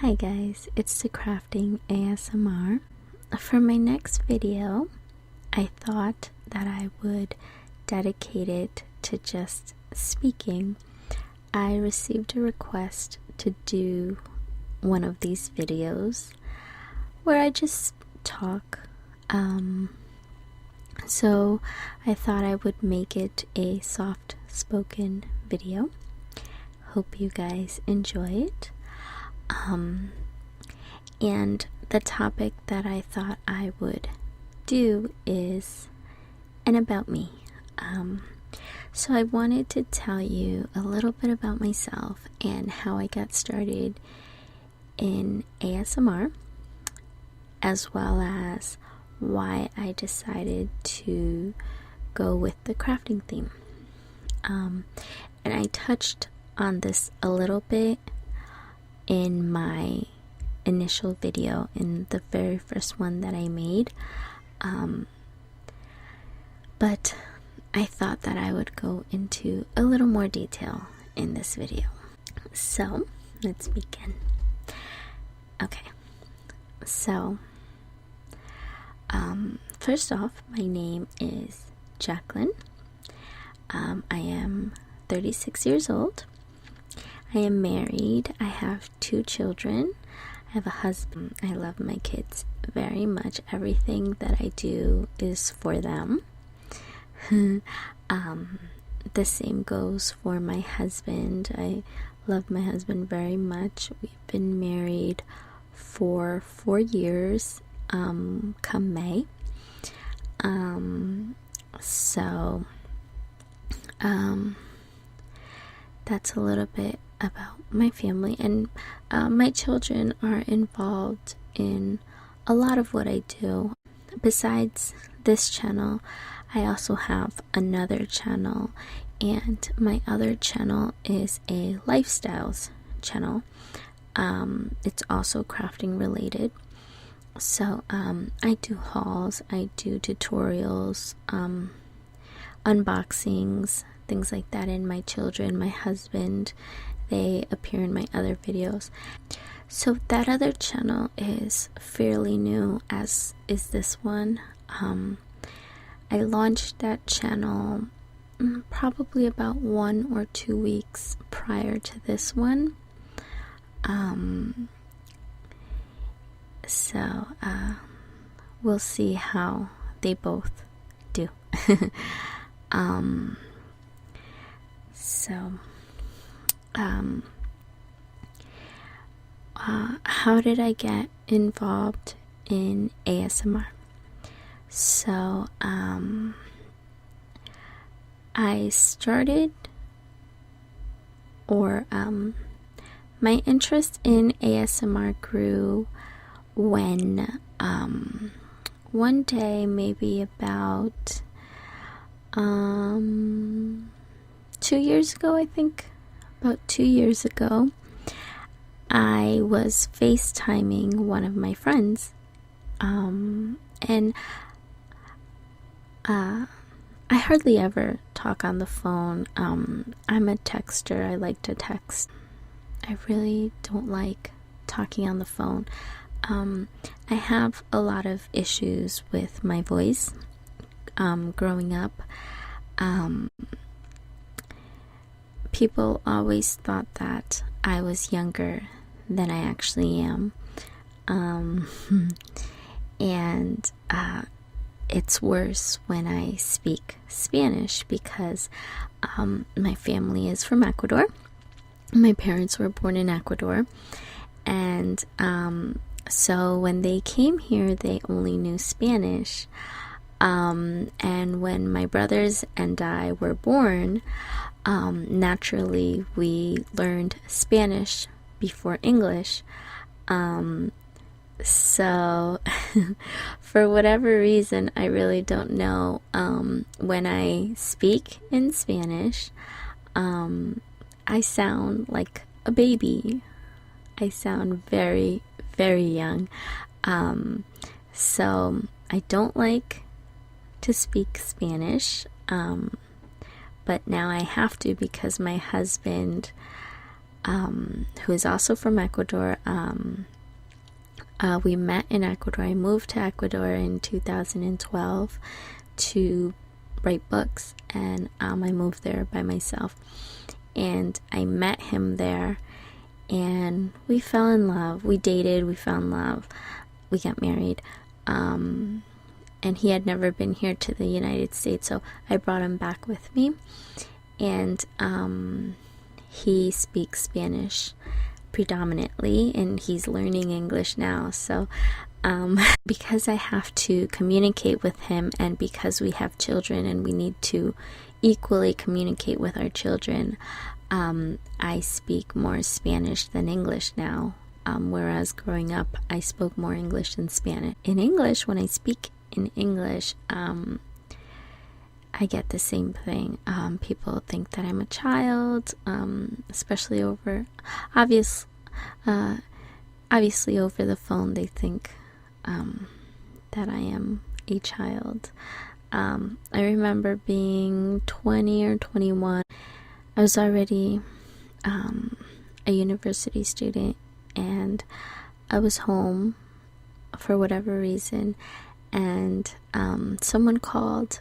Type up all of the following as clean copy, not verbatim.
Hi guys, it's the Crafting ASMR. For my next video, I thought that I would dedicate it to just speaking. I received a request to do one of these videos where I just talk. So I thought I would make it a soft spoken video. Hope you guys enjoy it. And the topic that I thought I would do is an about me. So I wanted to tell you a little bit about myself and how I got started in ASMR, as well as why I decided to go with the crafting theme. And I touched on this a little bit in my initial video, in the very first one that I made, but I thought that I would go into a little more detail in this video. So let's begin. Okay, so first off, my name is Jacqueline. I am 36 years old. I am married. I have 2 children. I have a husband. I love my kids very much. Everything that I do is for them. The same goes for my husband. I love my husband very much. We've been married for 4 years, come May. So that's a little bit about my family, and my children are involved in a lot of what I do. Besides this channel, I also have another channel, and my other channel is a lifestyles channel. It's also crafting related. So I do hauls, I do tutorials, unboxings, things like that. And my children, my husband, they appear in my other videos. So that other channel is fairly new, as is this one. I launched that channel probably about 1 or 2 weeks prior to this one. So we'll see how they both do. How did I get involved in ASMR? So, I started, my interest in ASMR grew when, one day, maybe about, 2 years ago, I think, about 2 years ago, I was FaceTiming one of my friends, and I hardly ever talk on the phone. I'm a texter. I like to text. I really don't like talking on the phone. I have a lot of issues with my voice growing up. People always thought that I was younger than I actually am. And it's worse when I speak Spanish, because my family is from Ecuador. My parents were born in Ecuador, and so when they came here, they only knew Spanish. And when my brothers and I were born, naturally we learned Spanish before English. So for whatever reason, I really don't know, when I speak in Spanish, I sound like a baby. I sound very, very young. So I don't like to speak Spanish, but now I have to, because my husband who is also from Ecuador. We met in Ecuador. I moved to Ecuador in 2012 to write books, and I moved there by myself. And I met him there, and we fell in love. We dated, we fell in love, we got married. And he had never been here to the United States, so I brought him back with me. And he speaks Spanish predominantly, and he's learning English now. So because I have to communicate with him, and because we have children and we need to equally communicate with our children, I speak more Spanish than English now. Whereas growing up, I spoke more English than Spanish. In English, when I speak in English, I get the same thing. People think that I'm a child, especially obviously over the phone, they think that I am a child. I remember being 20 or 21. I was already a university student, and I was home for whatever reason, and someone called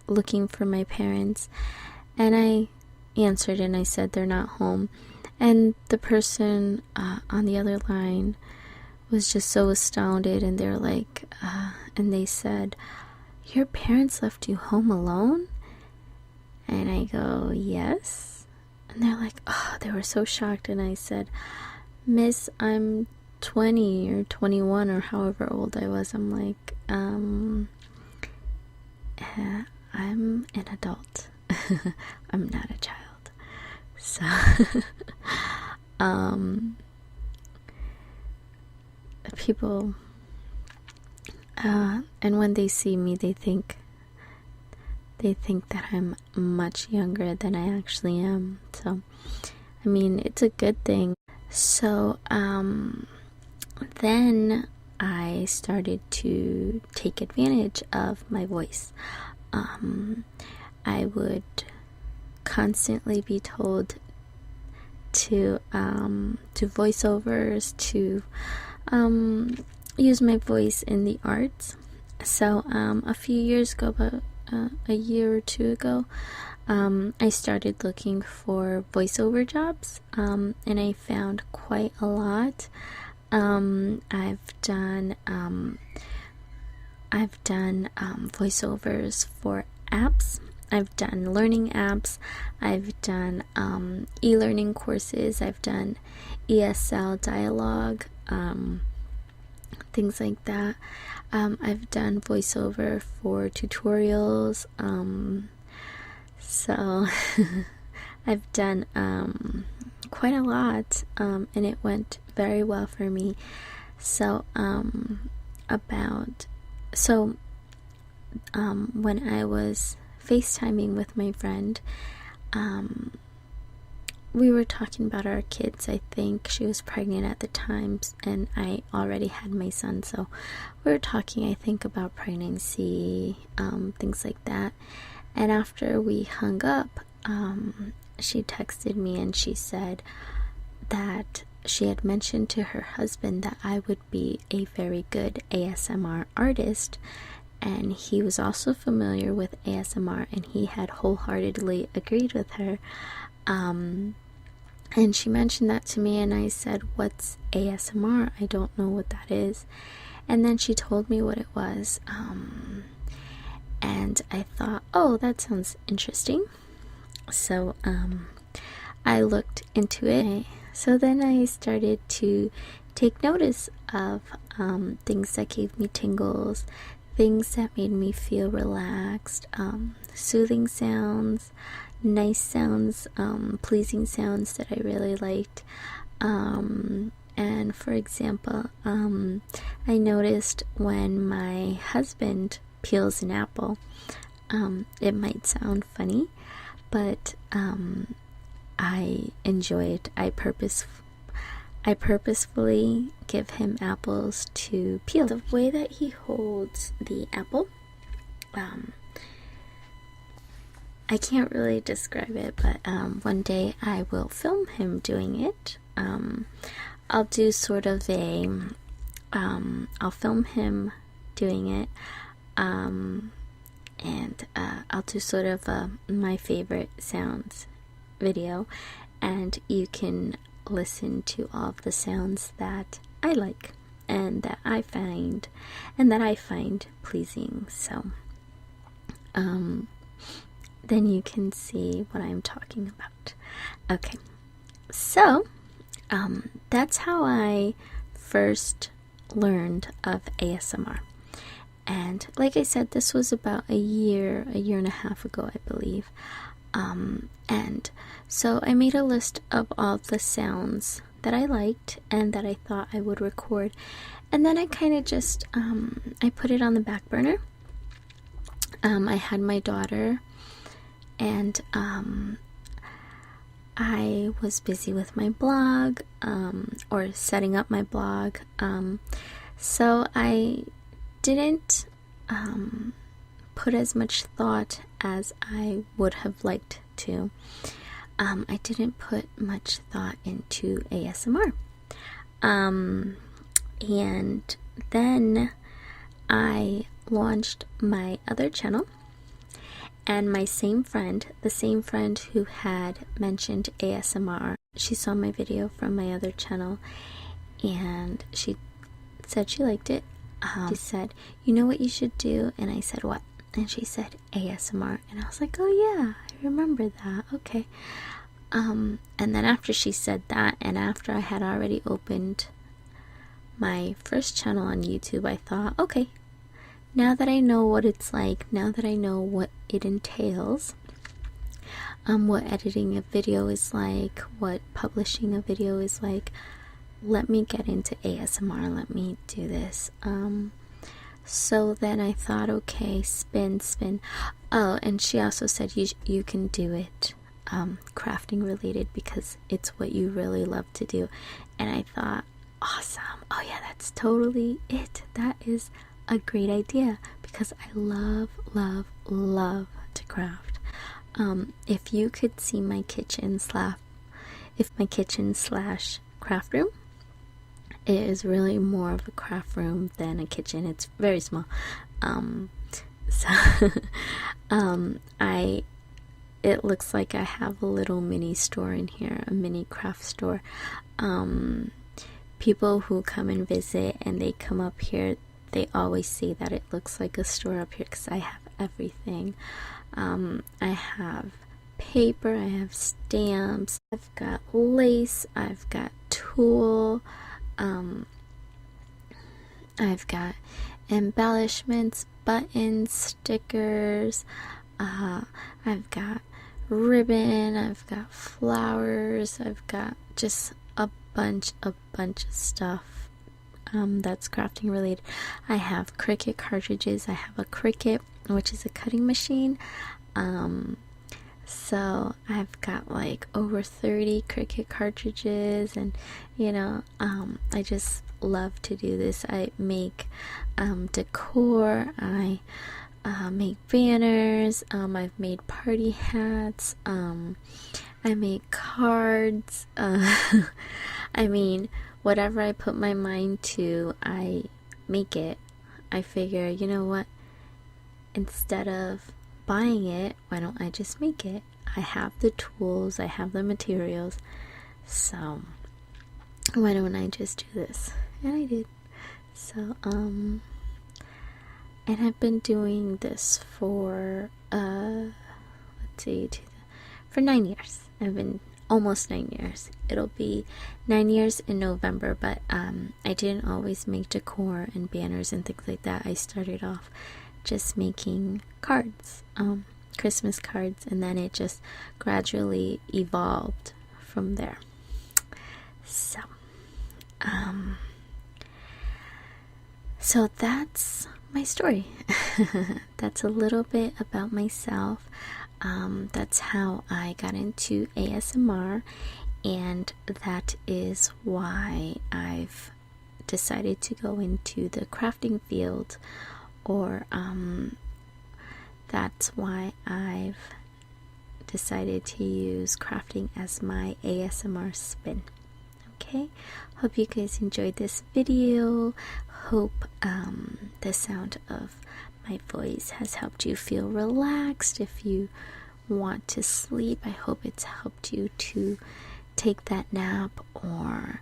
looking for my parents, and I answered and I said they're not home, and the person on the other line was just so astounded, and they're like, and they said, "Your parents left you home alone?" And I go, "Yes." And they're like, oh, they were so shocked. And I said, "Miss, I'm 20 or 21 or however old I was." I'm like, I'm an adult. I'm not a child. So, people, and when they see me, they think that I'm much younger than I actually am. So, I mean, it's a good thing. So, then I started to take advantage of my voice. I would constantly be told to voiceovers, to use my voice in the arts. So a few years ago, about a year or two ago, I started looking for voiceover jobs, and I found quite a lot. I've done voiceovers for apps. I've done learning apps. I've done e-learning courses. I've done ESL dialogue, things like that. I've done voiceover for tutorials. So I've done quite a lot, and it went very well for me. So when I was FaceTiming with my friend, we were talking about our kids. I think she was pregnant at the time, and I already had my son, so we were talking, I think, about pregnancy, things like that. And after we hung up, she texted me and she said that she had mentioned to her husband that I would be a very good ASMR artist, and he was also familiar with ASMR, and he had wholeheartedly agreed with her. And she mentioned that to me, and I said, "What's ASMR? I don't know what that is." And then she told me what it was, and I thought, oh, that sounds interesting. So I looked into it. So then I started to take notice of things that gave me tingles, things that made me feel relaxed, soothing sounds, nice sounds, pleasing sounds that I really liked. And for example, I noticed when my husband peels an apple, it might sound funny, but I enjoy it. I purposefully give him apples to peel. The way that he holds the apple, I can't really describe it, but one day I will film him doing it. I'll do sort of a, I'll film him doing it, and I'll do sort of my favorite sounds video, and you can listen to all of the sounds that I like and that I find pleasing. So then you can see what I'm talking about. Okay, so that's how I first learned of ASMR. And like I said, this was about a year and a half ago, I believe. And so I made a list of all the sounds that I liked and that I thought I would record. And then I kind of just, I put it on the back burner. I had my daughter, and I was busy with my blog, or setting up my blog. So I didn't put as much thought as I would have liked to. I didn't put much thought into ASMR. And then I launched my other channel, and my the same friend who had mentioned ASMR, she saw my video from my other channel, and she said she liked it. She said, "You know what you should do?" And I said, "What?" And she said, "ASMR." And I was like, "Oh yeah, I remember that. Okay." And then after she said that, and after I had already opened my first channel on YouTube, I thought, okay, now that I know what it's like, now that I know what it entails, what editing a video is like, what publishing a video is like, let me get into ASMR, let me do this. So then I thought, okay, spin. Oh, and she also said you can do it crafting related because it's what you really love to do. And I thought, awesome. Oh yeah, that's totally it. That is a great idea because I love to craft. If you could see my kitchen slash craft room, it is really more of a craft room than a kitchen. It's very small. It looks like I have a little mini store in here, a mini craft store. People who come and visit and they come up here, they always say that it looks like a store up here because I have everything. I have paper, I have stamps, I've got lace, I've got tulle, I've got embellishments, buttons, stickers, I've got ribbon, I've got flowers, I've got just a bunch of stuff that's crafting related. I have Cricut cartridges. I have a Cricut, which is a cutting machine. So I've got like over 30 Cricut cartridges, and I just love to do this. I make decor. I make banners. I've made party hats. I make cards. I mean, whatever I put my mind to, I make it. I figure, you know what? Instead of buying it, why don't I just make it? I have the tools, I have the materials, so why don't I just do this? And I did. So, and I've been doing this for, for 9 years. I've been almost 9 years. It'll be 9 years in November, but I didn't always make decor and banners and things like that. I started off just making cards, Christmas cards, and then it just gradually evolved from there. So, so that's my story. That's a little bit about myself. That's how I got into ASMR, and that is why I've decided to go into the crafting field, or that's why I've decided to use crafting as my ASMR spin. Okay, hope you guys enjoyed this video. Hope the sound of my voice has helped you feel relaxed. If you want to sleep, I hope it's helped you to take that nap or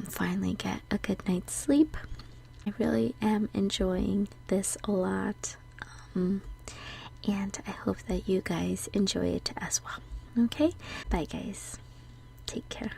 finally get a good night's sleep. I really am enjoying this a lot, and I hope that you guys enjoy it as well. Okay, bye guys, take care.